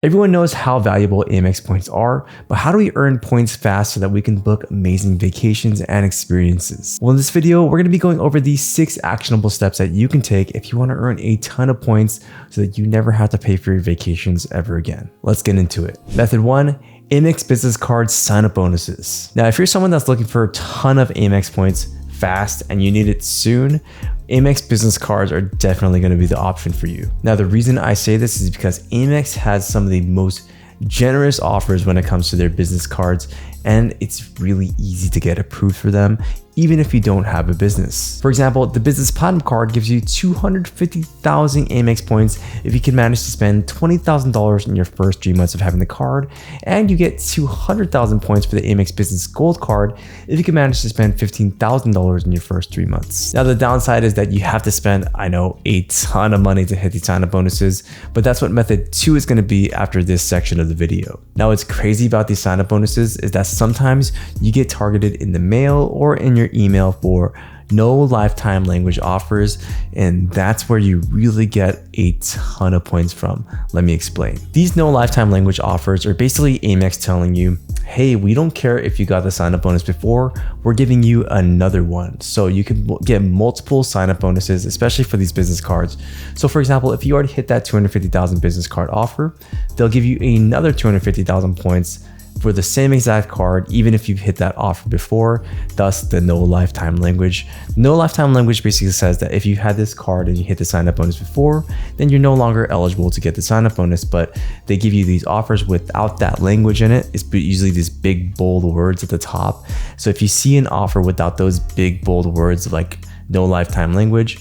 Everyone knows how valuable Amex points are, but how do we earn points fast so that we can book amazing vacations and experiences? Well, in this video, we're going to be going over these 6 actionable steps that you can take if you want to earn a ton of points so that you never have to pay for your vacations ever again. Let's get into it. Method 1, Amex business card sign-up bonuses. Now, if you're someone that's looking for a ton of Amex points fast and you need it soon, Amex business cards are definitely going to be the option for you. Now, the reason I say this is because Amex has some of the most generous offers when it comes to their business cards, and it's really easy to get approved for them, even if you don't have a business. For example, the Business Platinum card gives you 250,000 Amex points if you can manage to spend $20,000 in your first 3 months of having the card, and you get 200,000 points for the Amex Business Gold card if you can manage to spend $15,000 in your first 3 months. Now, the downside is that you have to spend, I know, a ton of money to hit these sign-up bonuses, but that's what method 2 is going to be after this section of the video. Now, what's crazy about these sign-up bonuses is that sometimes you get targeted in the mail or in your email for no lifetime language offers, and that's where you really get a ton of points from. Let me explain. These no lifetime language offers are basically Amex telling you, hey, we don't care if you got the sign-up bonus before, we're giving you another one. So you can get multiple sign-up bonuses, especially for these business cards. So for example, if you already hit that 250,000 business card offer, they'll give you another 250,000 points for the same exact card, even if you've hit that offer before, thus the no lifetime language. No lifetime language basically says that if you had this card and you hit the sign up bonus before, then you're no longer eligible to get the sign up bonus, but they give you these offers without that language in it. It's usually these big bold words at the top. So if you see an offer without those big bold words like no lifetime language,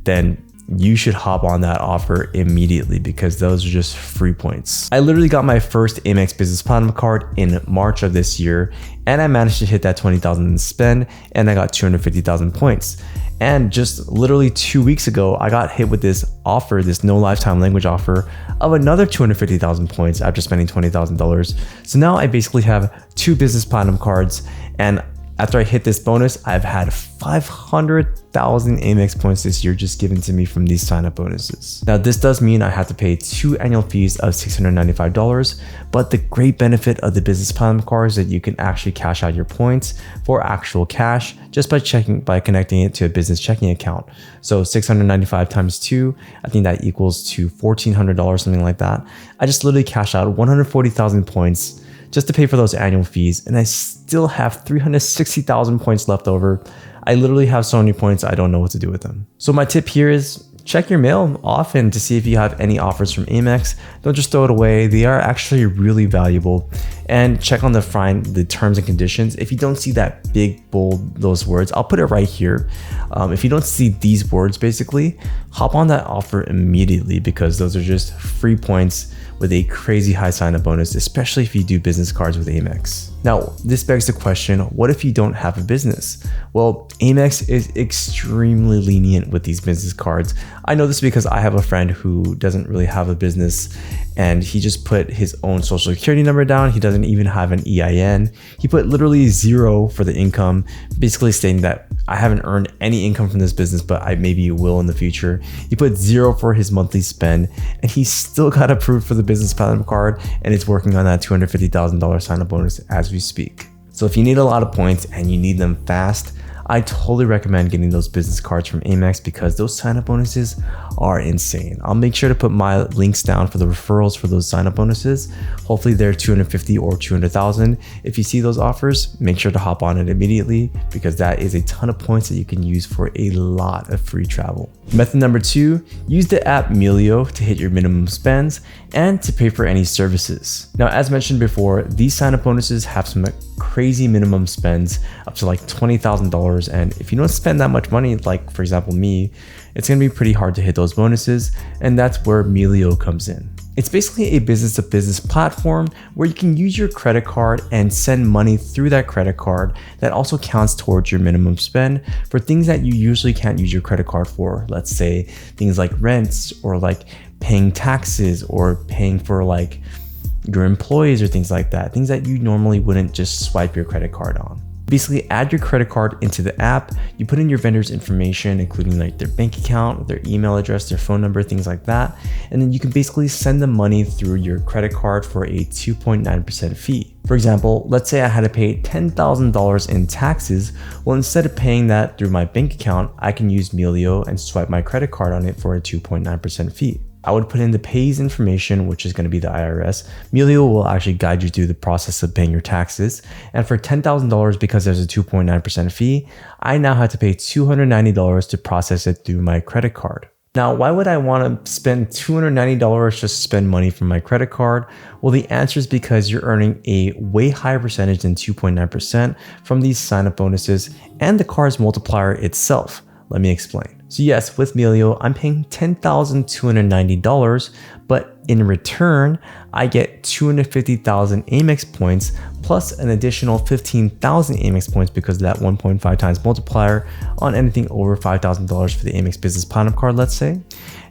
then you should hop on that offer immediately because those are just free points. I literally got my first Amex Business Platinum card in March of this year, and I managed to hit that 20,000 in spend, and I got 250,000 points. And just literally 2 weeks ago, I got hit with this offer, this no lifetime language offer of another 250,000 points after spending $20,000. So now I basically have 2 Business Platinum cards, and after I hit this bonus, I've had 500,000 Amex points this year just given to me from these sign-up bonuses. Now, this does mean I have to pay 2 annual fees of $695, but the great benefit of the Business Platinum card is that you can actually cash out your points for actual cash just by connecting it to a business checking account. So 695 times 2, I think that equals to $1,400, something like that. I just literally cash out 140,000 points just to pay for those annual fees, and I still have 360,000 points left over. I literally have so many points, I don't know what to do with them. So my tip here is check your mail often to see if you have any offers from Amex. Don't just throw it away. They are actually really valuable. And check on the terms and conditions. If you don't see that big, bold, those words, I'll put it right here. If you don't see these words, basically, hop on that offer immediately because those are just free points with a crazy high sign-up bonus, especially if you do business cards with Amex. Now, this begs the question, what if you don't have a business? Well, Amex is extremely lenient with these business cards. I know this because I have a friend who doesn't really have a business, and he just put his own social security number down. He doesn't even have an EIN. He put literally 0 for the income, basically stating that I haven't earned any income from this business, but I maybe will in the future. He put 0 for his monthly spend, and he still got approved for the Business Platinum card, and it's working on that $250,000 sign-up bonus as we speak. So if you need a lot of points and you need them fast, I totally recommend getting those business cards from Amex because those sign-up bonuses are insane. I'll make sure to put my links down for the referrals for those sign-up bonuses. Hopefully they're 250 or 200,000. If you see those offers, make sure to hop on it immediately because that is a ton of points that you can use for a lot of free travel. Method number 2, use the app Melio to hit your minimum spends and to pay for any services. Now, as mentioned before, these sign-up bonuses have some crazy minimum spends up to like $20,000. And if you don't spend that much money, like for example me, it's going to be pretty hard to hit those bonuses, and that's where Melio comes in. It's basically a business-to-business platform where you can use your credit card and send money through that credit card that also counts towards your minimum spend for things that you usually can't use your credit card for. Let's say things like rents or like paying taxes or paying for like your employees or things like that, things that you normally wouldn't just swipe your credit card on. basically add your credit card into the app. You put in your vendor's information, including like their bank account, their email address, their phone number, things like that. And then you can basically send them money through your credit card for a 2.9% fee. For example, let's say I had to pay $10,000 in taxes. Well, instead of paying that through my bank account, I can use Melio and swipe my credit card on it for a 2.9% fee. I would put in the payee's information, which is going to be the IRS. Melio will actually guide you through the process of paying your taxes. And for $10,000, because there's a 2.9% fee, I now have to pay $290 to process it through my credit card. Now, why would I want to spend $290 just to spend money from my credit card? Well, the answer is because you're earning a way higher percentage than 2.9% from these sign-up bonuses and the card's multiplier itself. Let me explain. So yes, with Melio, I'm paying $10,290, but in return, I get 250,000 Amex points plus an additional 15,000 Amex points because of that 1.5 times multiplier on anything over $5,000 for the Amex Business Platinum card, let's say.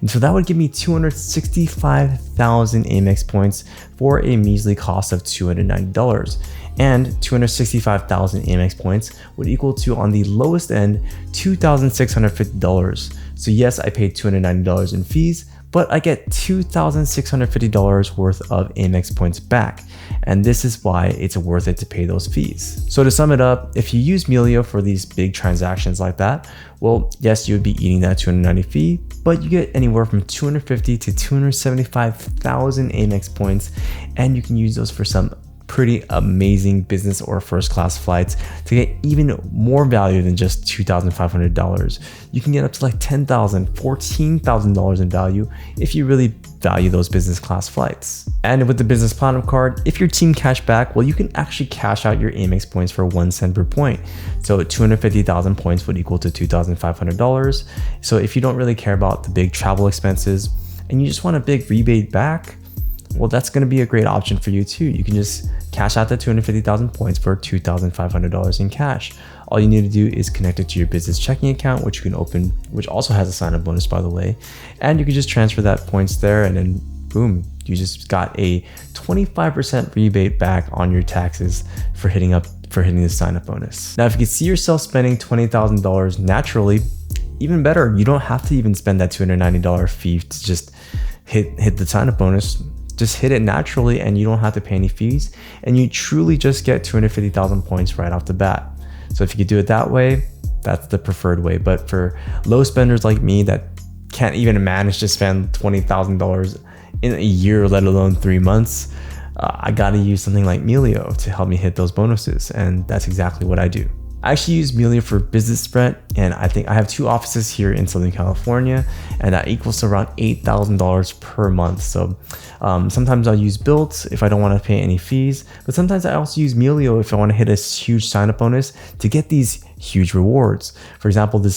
And so that would give me 265,000 Amex points for a measly cost of $290. And 265,000 Amex points would equal to, on the lowest end, $2,650. So yes, I paid $290 in fees, but I get $2,650 worth of Amex points back. And this is why it's worth it to pay those fees. So to sum it up, if you use Melio for these big transactions like that, well, yes, you would be eating that $290 fee, but you get anywhere from 250 to 275,000 Amex points, and you can use those for some pretty amazing business or first class flights to get even more value than just $2,500. You can get up to like $10,000, $14,000 in value if you really value those business class flights. And with the Business Platinum card, if your team cash back, well, you can actually cash out your Amex points for 1 cent per point. So 250,000 points would equal to $2,500. So if you don't really care about the big travel expenses and you just want a big rebate back, well, that's going to be a great option for you too. You can just cash out the 250,000 points for $2,500 in cash. All you need to do is connect it to your business checking account, which you can open, which also has a sign-up bonus, by the way. And you can just transfer that points there, and then boom, you just got a 25% rebate back on your taxes for hitting the sign-up bonus. Now, if you can see yourself spending $20,000 naturally, even better. You don't have to even spend that $290 fee to just hit the sign-up bonus. Just hit it naturally and you don't have to pay any fees, and you truly just get 250,000 points right off the bat. So if you could do it that way, that's the preferred way. But for low spenders like me that can't even manage to spend $20,000 in a year, let alone 3 months, I gotta use something like Melio to help me hit those bonuses, and that's exactly what I do. I actually use Melio for business rent, and I think I have 2 offices here in Southern California, and that equals to around $8,000 per month. So sometimes I'll use Built if I don't want to pay any fees, but sometimes I also use Melio if I want to hit a huge sign-up bonus to get these huge rewards. For example, the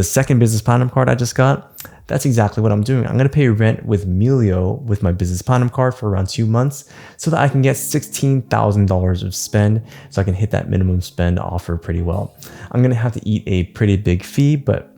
second Business Platinum card I just got, that's exactly what I'm doing. I'm going to pay rent with Melio with my Business Platinum card for around 2 months so that I can get $16,000 of spend, so I can hit that minimum spend offer pretty well. I'm going to have to eat a pretty big fee, but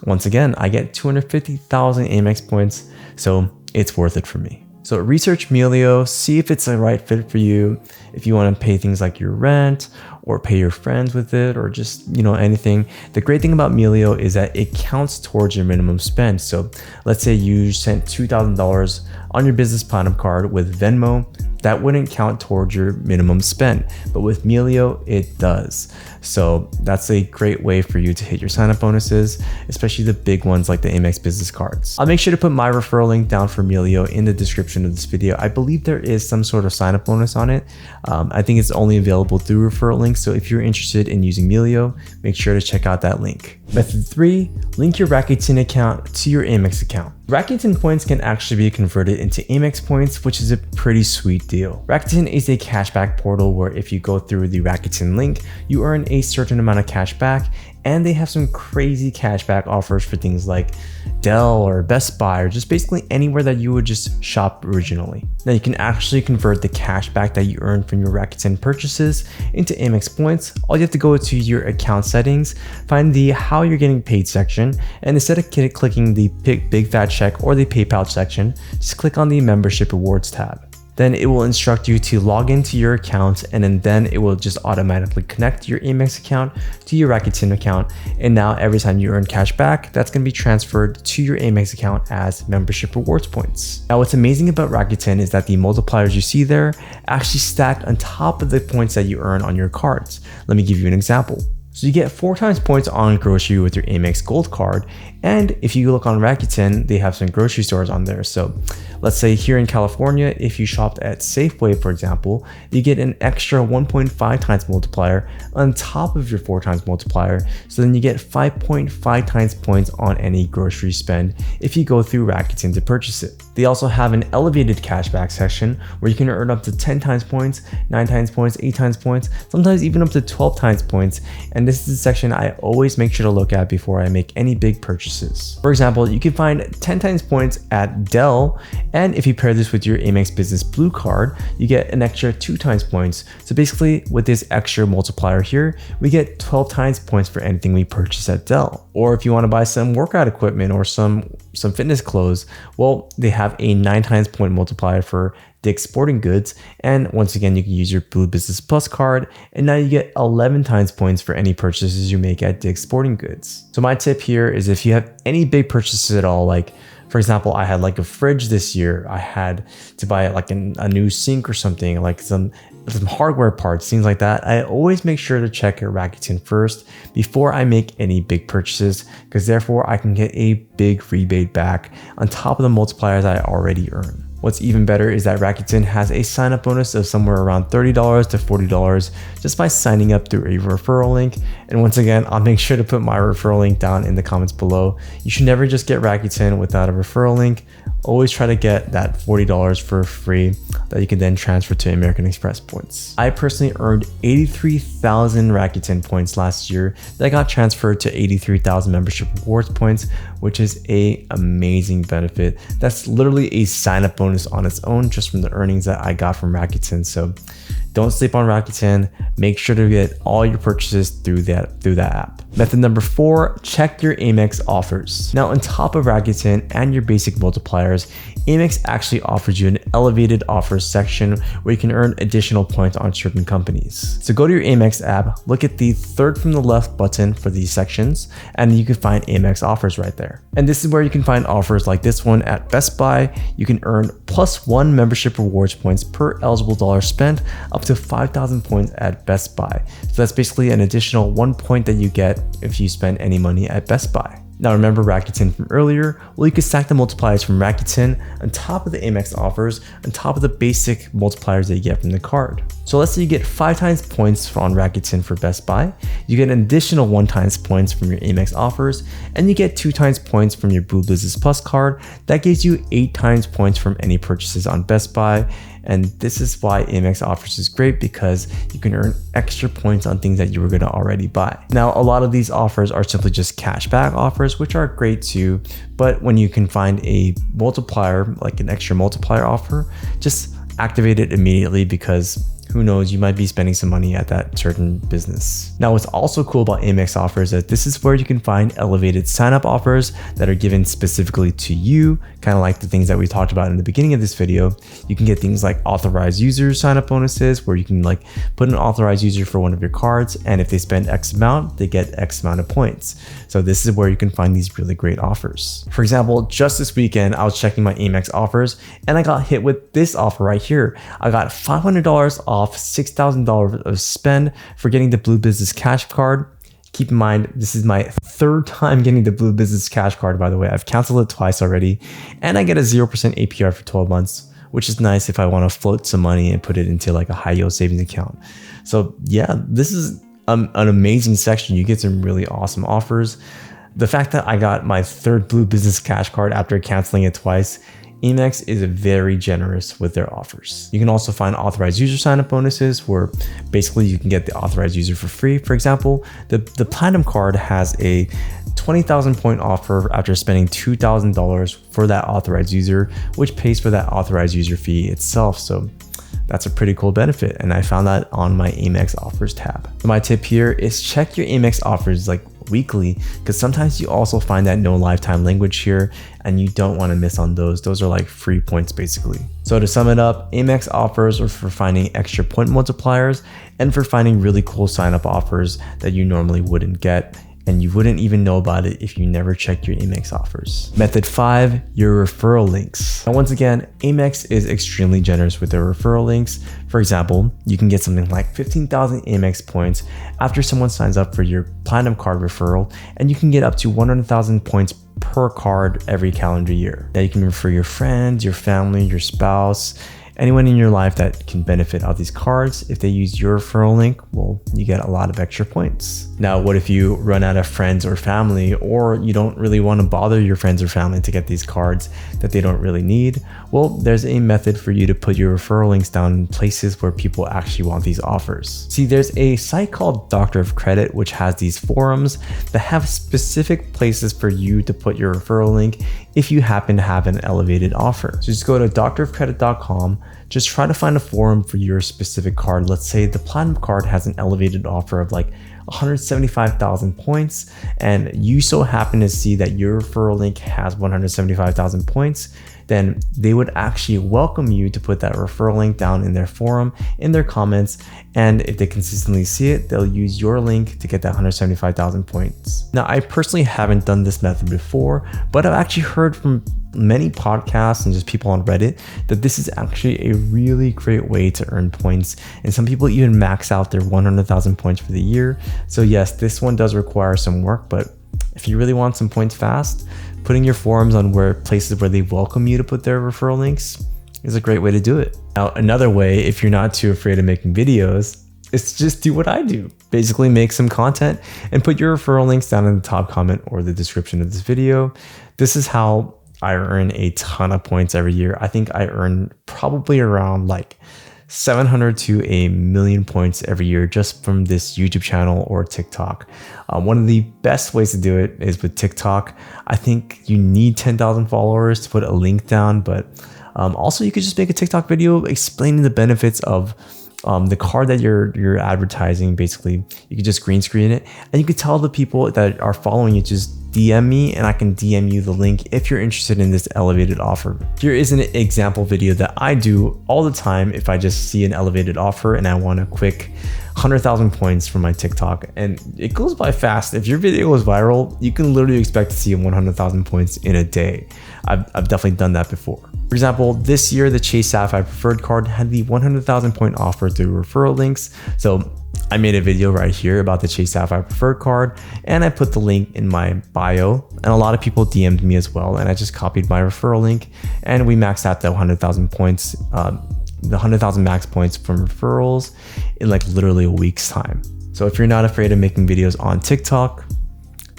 once again, I get 250,000 Amex points, so it's worth it for me. So research Melio, see if it's the right fit for you. If you want to pay things like your rent or pay your friends with it, or just, anything. The great thing about Melio is that it counts towards your minimum spend. So let's say you sent $2,000 on your Business Platinum card with Venmo. That wouldn't count towards your minimum spend, but with Melio, it does. So that's a great way for you to hit your sign-up bonuses, especially the big ones like the Amex business cards. I'll make sure to put my referral link down for Melio in the description of this video. I believe there is some sort of sign-up bonus on it. I think it's only available through referral links. So if you're interested in using Melio, make sure to check out that link. Method 3, link your Rakuten account to your Amex account. Rakuten points can actually be converted into Amex points, which is a pretty sweet deal. Rakuten is a cashback portal where if you go through the Rakuten link, you earn a certain amount of cash back, and they have some crazy cashback offers for things like Dell or Best Buy, or just basically anywhere that you would just shop originally. Now you can actually convert the cash back that you earn from your Rakuten purchases into Amex points. All you have to go to your account settings, find the how you're getting paid section, and instead of clicking the big fat check or the PayPal section, just click on the membership rewards tab. Then it will instruct you to log into your account, and then it will just automatically connect your Amex account to your Rakuten account. And now every time you earn cash back, that's going to be transferred to your Amex account as membership rewards points. Now, what's amazing about Rakuten is that the multipliers you see there actually stack on top of the points that you earn on your cards. Let me give you an example. So you get 4 times points on grocery with your Amex Gold card. And if you look on Rakuten, they have some grocery stores on there. So let's say here in California, if you shopped at Safeway, for example, you get an extra 1.5 times multiplier on top of your 4 times multiplier. So then you get 5.5 times points on any grocery spend if you go through Rakuten to purchase it. They also have an elevated cashback section where you can earn up to 10 times points, 9 times points, 8 times points, sometimes even up to 12 times points. And this is the section I always make sure to look at before I make any big purchases. For example, you can find 10 times points at Dell, and if you pair this with your Amex Business Blue card, you get an extra 2 times points. So basically, with this extra multiplier here, we get 12 times points for anything we purchase at Dell. Or if you want to buy some workout equipment or some fitness clothes, well, they have a 9 times point multiplier for Dick's Sporting Goods, and once again you can use your Blue Business Plus card, and now you get 11 times points for any purchases you make at Dick's Sporting Goods. So my tip here is if you have any big purchases at all, like for example, I had like a fridge this year, I had to buy like a new sink or something, like some hardware parts, things like that, I always make sure to check at Rakuten first before I make any big purchases, because therefore I can get a big rebate back on top of the multipliers I already earn. What's even better is that Rakuten has a sign-up bonus of somewhere around $30 to $40 just by signing up through a referral link. And once again, I'll make sure to put my referral link down in the comments below. You should never just get Rakuten without a referral link. Always try to get that $40 for free that you can then transfer to American Express points. I personally earned 83,000 Rakuten points last year that got transferred to 83,000 membership rewards points, which is an amazing benefit. That's literally a sign-up bonus on its own just from the earnings that I got from Rakuten. So don't sleep on Rakuten. Make sure to get all your purchases through that app. Method number 4, check your Amex offers. Now, on top of Rakuten and your basic multipliers, Amex actually offers you an elevated offers section where you can earn additional points on certain companies. So go to your Amex app, look at the third from the left button for these sections, and you can find Amex offers right there. And this is where you can find offers like this one at Best Buy. You can earn +1 membership rewards points per eligible dollar spent, up to 5,000 points at Best Buy. So that's basically an additional 1 point that you get if you spend any money at Best Buy. Now remember Rakuten from earlier? Well, you can stack the multipliers from Rakuten on top of the Amex offers, on top of the basic multipliers that you get from the card. So let's say you get 5 times points on Rakuten for Best Buy, you get an additional 1 times points from your Amex offers, and you get 2 times points from your Blue Business Plus card. That gives you 8 times points from any purchases on Best Buy. And this is why Amex offers is great, because you can earn extra points on things that you were going to already buy. Now, a lot of these offers are simply just cashback offers, which are great too. But when you can find a multiplier, like an extra multiplier offer, just activate it immediately, because who knows, you might be spending some money at that certain business. Now, what's also cool about Amex offers is that this is where you can find elevated sign-up offers that are given specifically to you, kind of like the things that we talked about in the beginning of this video. You can get things like authorized user sign-up bonuses, where you can like put an authorized user for one of your cards, and if they spend X amount, they get X amount of points. So this is where you can find these really great offers. For example, just this weekend, I was checking my Amex offers, and I got hit with this offer right here. I got $500 off $6,000 of spend for getting the Blue Business Cash card. Keep in mind, this is my 3rd time getting the Blue Business Cash card, by the way. I've canceled it twice already, and I get a 0% APR for 12 months, which is nice if I want to float some money and put it into like a high yield savings account. So yeah, this is an amazing section. You get some really awesome offers. The fact that I got my 3rd Blue Business Cash card after canceling it twice, Amex is very generous with their offers. You can also find authorized user sign-up bonuses, where basically you can get the authorized user for free. For example, the Platinum card has a 20,000 point offer after spending $2,000 for that authorized user, which pays for that authorized user fee itself. So That's a pretty cool benefit, and I found that on my Amex offers tab. So my tip here is check your Amex offers like weekly, because sometimes you also find that no lifetime language here and you don't want to miss on those. Those are like free points basically. So to sum it up, Amex offers are for finding extra point multipliers and for finding really cool sign up offers that you normally wouldn't get, and you wouldn't even know about it if you never checked your Amex offers. Method 5, your referral links. Now once again, Amex is extremely generous with their referral links. For example, you can get something like 15,000 Amex points after someone signs up for your Platinum card referral, and you can get up to 100,000 points per card every calendar year. Now you can refer your friends, your family, your spouse, anyone in your life that can benefit out of these cards. If they use your referral link, well, you get a lot of extra points. Now, what if you run out of friends or family, or you don't really want to bother your friends or family to get these cards that they don't really need? Well, there's a method for you to put your referral links down in places where people actually want these offers. See, there's a site called Doctor of Credit, which has these forums that have specific places for you to put your referral link if you happen to have an elevated offer. So just go to drofcredit.com, just try to find a forum for your specific card. Let's say the Platinum card has an elevated offer of like 175,000 points, and you so happen to see that your referral link has 175,000 points, then they would actually welcome you to put that referral link down in their forum, in their comments, and if they consistently see it, they'll use your link to get that 175,000 points. Now, I personally haven't done this method before, but I've actually heard from many podcasts and just people on Reddit that this is actually a really great way to earn points, and some people even max out their 100,000 points for the year. So yes, this one does require some work, but if you really want some points fast, putting your forums on places where they welcome you to put their referral links is a great way to do it. Now, another way, if you're not too afraid of making videos, is to just do what I do. Basically make some content and put your referral links down in the top comment or the description of this video. This is how I earn a ton of points every year. I think I earn probably around like 700 to a million points every year just from this YouTube channel or TikTok. One of the best ways to do it is with TikTok. I think you need 10,000 followers to put a link down, but also you could just make a TikTok video explaining the benefits of the card that you're advertising. Basically, you could just green screen it, and you could tell the people that are following you, just DM me and I can DM you the link if you're interested in this elevated offer. Here is an example video that I do all the time if I just see an elevated offer and I want a quick 100,000 points from my TikTok, and it goes by fast. If your video goes viral, you can literally expect to see 100,000 points in a day. I've definitely done that before. For example, this year, the Chase Sapphire Preferred card had the 100,000 point offer through referral links. So I made a video right here about the Chase Sapphire Preferred card, and I put the link in my bio, and a lot of people DM'd me as well, and I just copied my referral link, and we maxed out the 100,000 points, the 100,000 max points from referrals in like literally a week's time. So if you're not afraid of making videos on TikTok,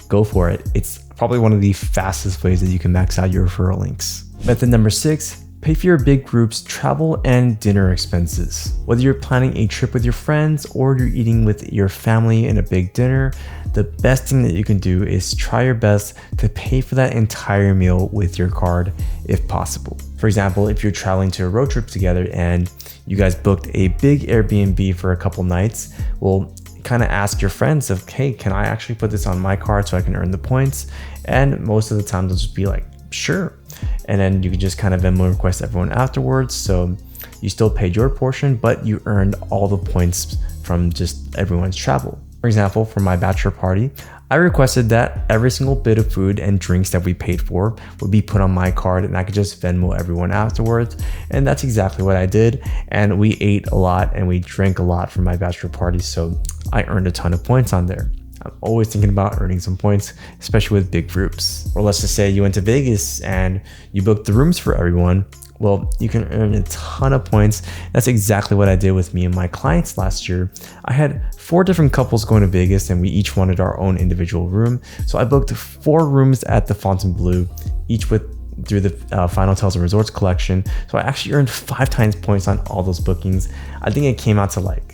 go for it. It's probably one of the fastest ways that you can max out your referral links. Method number 6, pay for your big group's travel and dinner expenses. Whether you're planning a trip with your friends or you're eating with your family in a big dinner, the best thing that you can do is try your best to pay for that entire meal with your card if possible. For example, if you're traveling to a road trip together and you guys booked a big Airbnb for a couple nights, well, kind of ask your friends of, hey, can I actually put this on my card so I can earn the points? And most of the time they'll just be like, sure. And then you can just kind of Venmo request everyone afterwards. So you still paid your portion, but you earned all the points from just everyone's travel. For example, for my bachelor party, I requested that every single bit of food and drinks that we paid for would be put on my card, and I could just Venmo everyone afterwards. And that's exactly what I did. And we ate a lot and we drank a lot for my bachelor party. So I earned a ton of points on there. I'm always thinking about earning some points, especially with big groups. Or let's just say you went to Vegas and you booked the rooms for everyone. Well, you can earn a ton of points. That's exactly what I did with me and my clients last year. I had 4 different couples going to Vegas and we each wanted our own individual room. So I booked 4 rooms at the Fontainebleau, each through the Fine Hotels and Resorts collection. So I actually earned 5 times points on all those bookings. I think it came out to like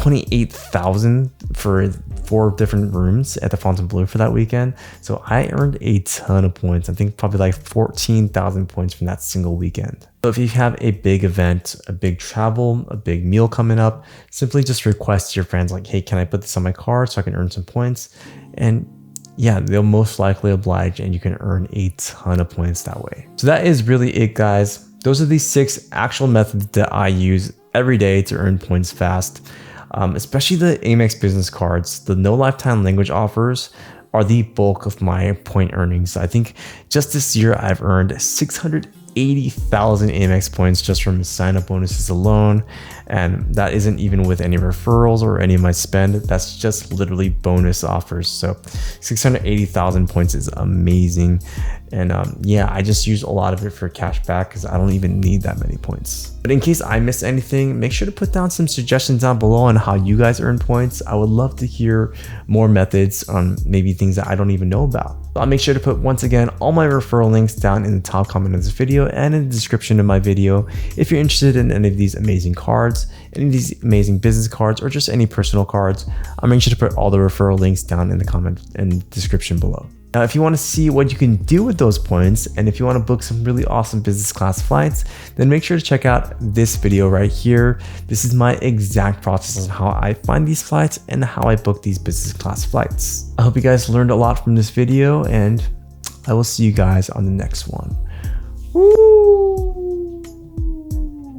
28,000 for 4 different rooms at the Fontainebleau for that weekend. So I earned a ton of points. I think probably like 14,000 points from that single weekend. So if you have a big event, a big travel, a big meal coming up, simply just request to your friends like, hey, can I put this on my card so I can earn some points? And yeah, they'll most likely oblige and you can earn a ton of points that way. So that is really it, guys. Those are the 6 actual methods that I use every day to earn points fast. Especially the Amex business cards. The no lifetime language offers are the bulk of my point earnings. I think just this year I've earned 680,000 Amex points just from sign up bonuses alone. And that isn't even with any referrals or any of my spend. That's just literally bonus offers. So 680,000 points is amazing. And yeah, I just use a lot of it for cash back because I don't even need that many points. But in case I missed anything, make sure to put down some suggestions down below on how you guys earn points. I would love to hear more methods on maybe things that I don't even know about. I'll make sure to put, once again, all my referral links down in the top comment of this video and in the description of my video. If you're interested in any of these amazing cards, any of these amazing business cards, or just any personal cards, I'll make sure to put all the referral links down in the comment and description below. Now, if you want to see what you can do with those points, and if you want to book some really awesome business class flights, then make sure to check out this video right here. This is my exact process on how I find these flights and how I book these business class flights. I hope you guys learned a lot from this video, and I will see you guys on the next one. Woo!